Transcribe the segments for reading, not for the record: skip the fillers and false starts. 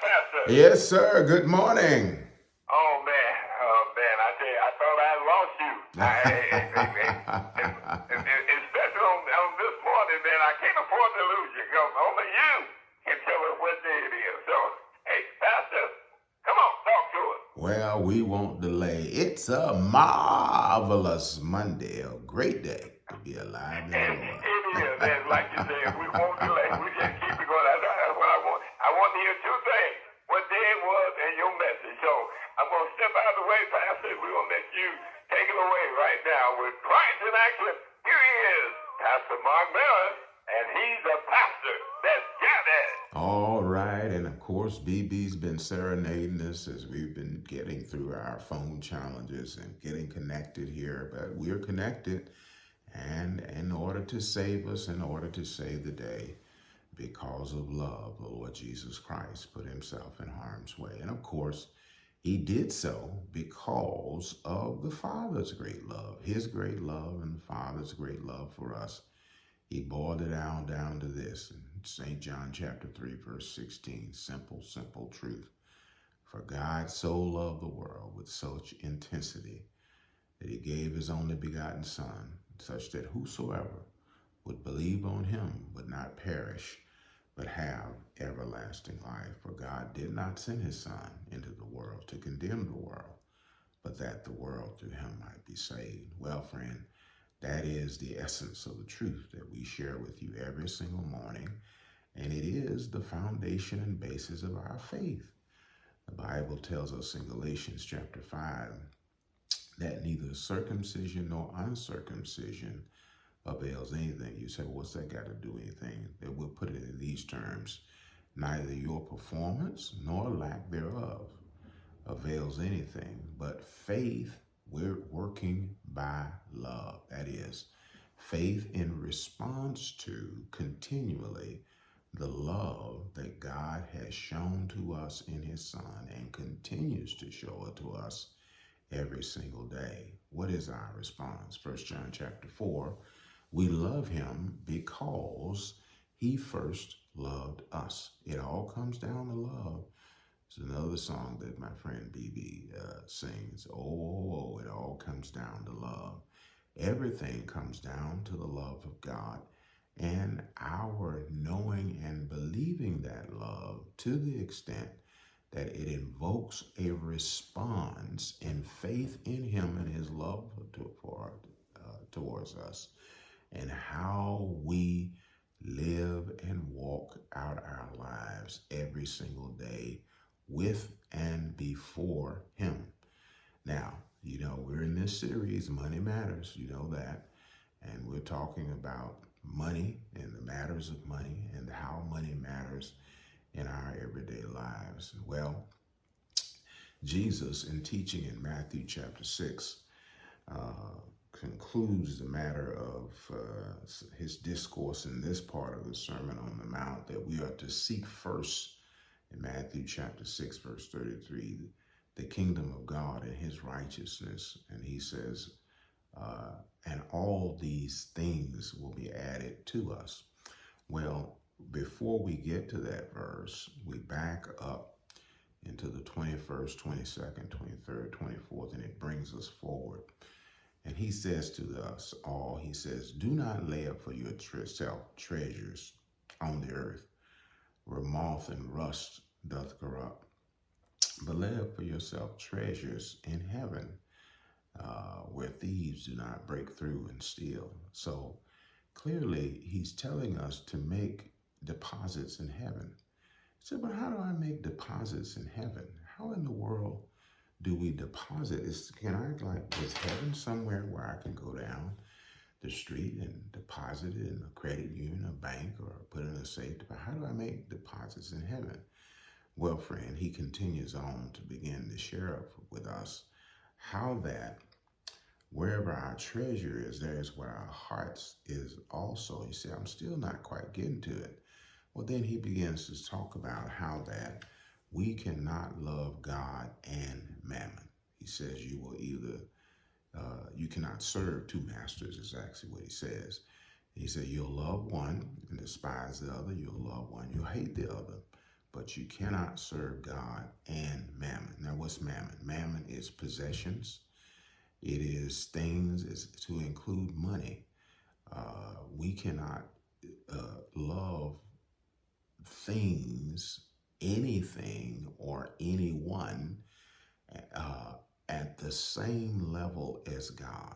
Pastor. Yes, sir. Good morning. Oh man, I tell you, I thought I lost you. Especially on this morning, man, I can't afford to lose you because only you can tell us what day it is. So, hey, Pastor, come on, talk to us. Well, we won't delay. It's a marvelous Monday, a great day to be alive in the Lord. It is, and like you said, we won't delay. We just keep it going. That's what I want. I want to hear two things: what day it was and your message. So I'm going to step out of the way, Pastor. We're going to let you take it away right now with Christ in action. Here he is, Pastor Mark Miller, and he's a pastor. Let's get it. All right, and of course, BB's been serenading us as we've been getting through our phone challenges and getting connected here, but we're connected. And in order to save us, in order to save the day, because of love, the Lord Jesus Christ put himself in harm's way. And of course, he did so because of the Father's great love, his great love and the Father's great love for us. He boiled it down to this in St. John chapter 3, verse 16, simple truth. For God so loved the world with such intensity that he gave his only begotten Son, such that whosoever would believe on him would not perish, but have everlasting life. For God did not send his Son into the world to condemn the world, but that the world through him might be saved. Well, friend, that is the essence of the truth that we share with you every single morning, and it is the foundation and basis of our faith. The Bible tells us in Galatians chapter 5 that neither circumcision nor uncircumcision avails anything. You say, well, what's that got to do with anything? That we'll put it in these terms. Neither your performance nor lack thereof avails anything, but faith, we're working by love. That is, faith in response to continually the love that God has shown to us in his Son and continues to show it to us every single day. What is our response? 1 John chapter 4, we love him because he first loved us. It all comes down to love. It's another song that my friend BB sings. Oh, it all comes down to love. Everything comes down to the love of God and our knowing and believing that love to the extent that it invokes a response in faith in him and his love towards us, and how we live and walk out our lives every single day with and before him. Now, you know, we're in this series, Money Matters, you know that, and we're talking about money and the matters of money and how money matters in our everyday lives. Well, Jesus, in teaching in Matthew chapter 6, concludes the matter of his discourse in this part of the Sermon on the Mount, that we are to seek first, in Matthew chapter 6, verse 33, the kingdom of God and his righteousness. And he says, and all these things will be added to us. Well, before we get to that verse, we back up into the 21st, 22nd, 23rd, 24th, and it brings us forward. And he says to us all, he says, do not lay up for yourself treasures on the earth, where moth and rust doth corrupt, but lay up for yourself treasures in heaven, where thieves do not break through and steal. So clearly, he's telling us to make deposits in heaven. He said, but how do I make deposits in heaven? How in the world do we deposit? Is heaven somewhere where I can go down the street and deposit it in a credit union, a bank, or put it in a safe? But how do I make deposits in heaven? Well, friend, he continues on to begin to share with us how that wherever our treasure is, there is where our hearts is also. You see, I'm still not quite getting to it. Well, then he begins to talk about how that we cannot love God and mammon. He says you will either, you cannot serve two masters, is actually what he says. He said you'll love one and despise the other. You'll love one, you'll hate the other. but you cannot serve God and mammon. Now, what's mammon? Mammon is possessions. It is things, is to include money. We cannot love things, anything, or anyone uh, at the same level as God.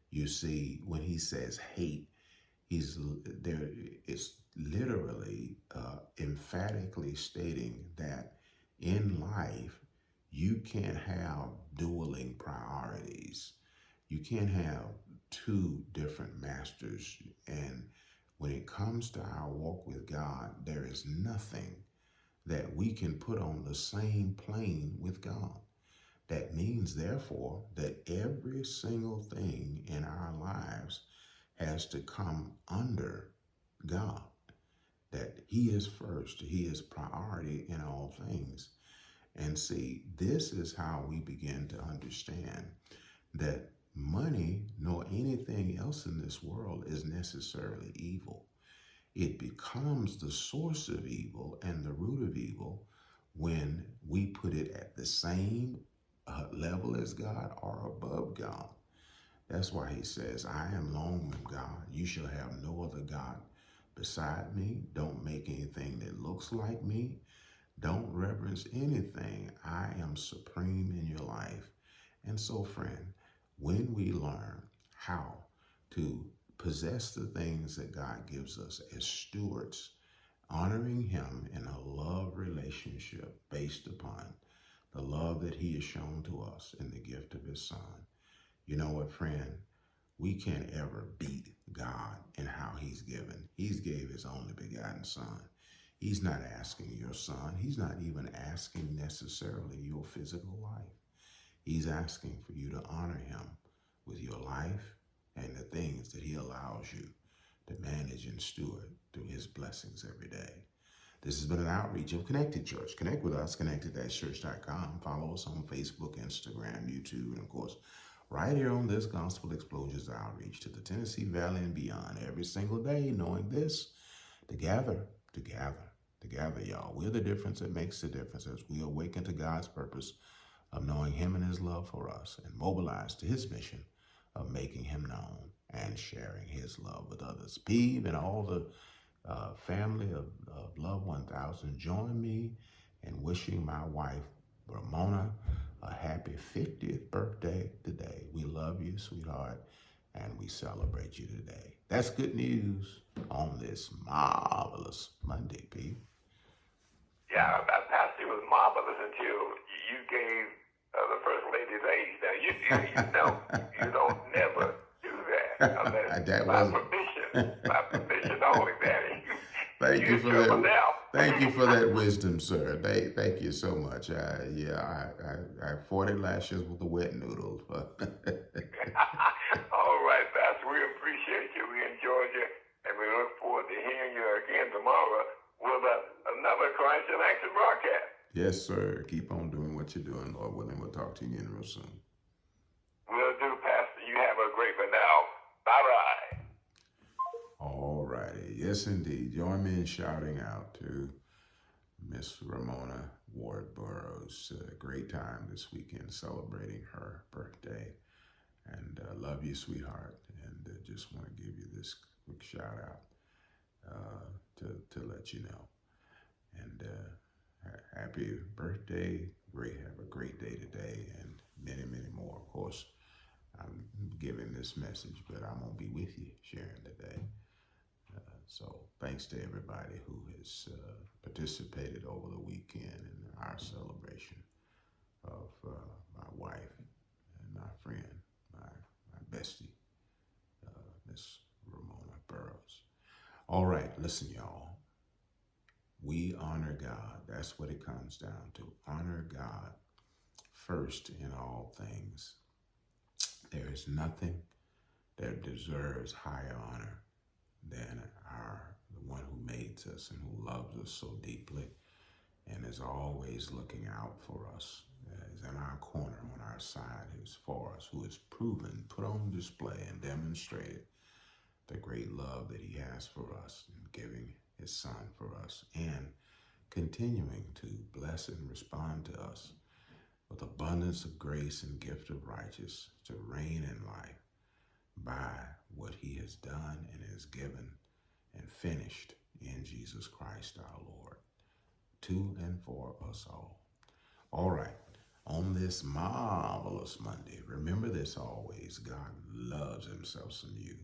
You see, when he says hate, he's there. It's literally, emphatically stating that in life you can't have dueling priorities. You can't have two different masters. And when it comes to our walk with God, there is nothing that we can put on the same plane with God. That means, therefore, that every single thing in our lives has to come under God, that he is first, he is priority in all things. And see, this is how we begin to understand that money nor anything else in this world is necessarily evil. It becomes the source of evil and the root of evil when we put it at the same level as God or above God. That's why he says, I am alone with God. You shall have no other God beside me. Don't make anything that looks like me. Don't reverence anything. I am supreme in your life. And so, friend, when we learn how to possess the things that God gives us as stewards, honoring him in a love relationship based upon the love that he has shown to us in the gift of his son. You know what, friend? We can't ever beat God in how he's given. He's gave his only begotten son. He's not asking your son. He's not even asking necessarily your physical life. He's asking for you to honor him with your life and the things that he allows you to manage and steward through his blessings every day. This has been an outreach of Connected Church. Connect with us, connected-church.com. Follow us on Facebook, Instagram, YouTube, and of course, right here on this Gospel Explosions outreach to the Tennessee Valley and beyond every single day, knowing this, together, y'all. We're the difference that makes the difference as we awaken to God's purpose of knowing him and his love for us and mobilize to his mission of making him known and sharing his love with others. Peeve and all the family of Love 1000, join me in wishing my wife, Ramona, a happy 50th birthday today. We love you, sweetheart, and we celebrate you today. That's good news on this marvelous Monday, Pete. Yeah, that pastor was marvelous until you gave the first lady's age. Now, you don't never do that unless That by was permission only, Daddy. Thank you for trouble that. now. Thank you for that wisdom, sir. Thank you so much. I fought it last year with the wet noodles. All right, Pastor. We appreciate you. We enjoyed you, and we look forward to hearing you again tomorrow with another Christ in Action broadcast. Yes, sir. Keep on doing what you're doing, Lord willing. We'll talk to you again real soon. Will do, Pastor. You have a great one now. Bye-bye. All righty. Yes, indeed. Join me in shouting out to Miss Ramona Ward Burrows. A great time this weekend celebrating her birthday. And love you, sweetheart. And just want to give you this quick shout out to let you know. And happy birthday. Have a great day today and many, many more. Of course, I'm giving this message, but I'm going to be with you sharing today. So thanks to everybody who has participated over the weekend in our celebration of my wife and my friend, my bestie, Miss Ramona Burrows. All right, listen, y'all. We honor God. That's what it comes down to. Honor God first in all things. There is nothing that deserves higher honor than the one who made us and who loves us so deeply and is always looking out for us, is in our corner, on our side, who's for us, who has proven, put on display, and demonstrated the great love that he has for us in giving his son for us and continuing to bless and respond to us with abundance of grace and gift of righteousness to reign in life by what he has done and has given and finished in Jesus Christ our Lord, to and for us all. All right, on this marvelous Monday, remember this always: God loves himself some you.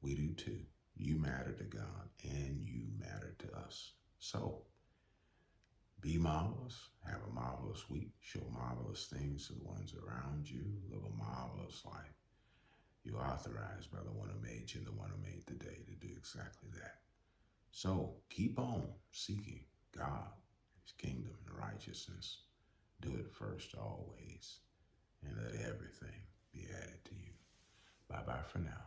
We do too. You matter to God and you matter to us. So, be marvelous, have a marvelous week, show marvelous things to the ones around you, live a marvelous life. You're authorized by the one who made you and the one who made the day to do exactly that. So keep on seeking God, his kingdom and righteousness. Do it first always, and let everything be added to you. Bye-bye for now.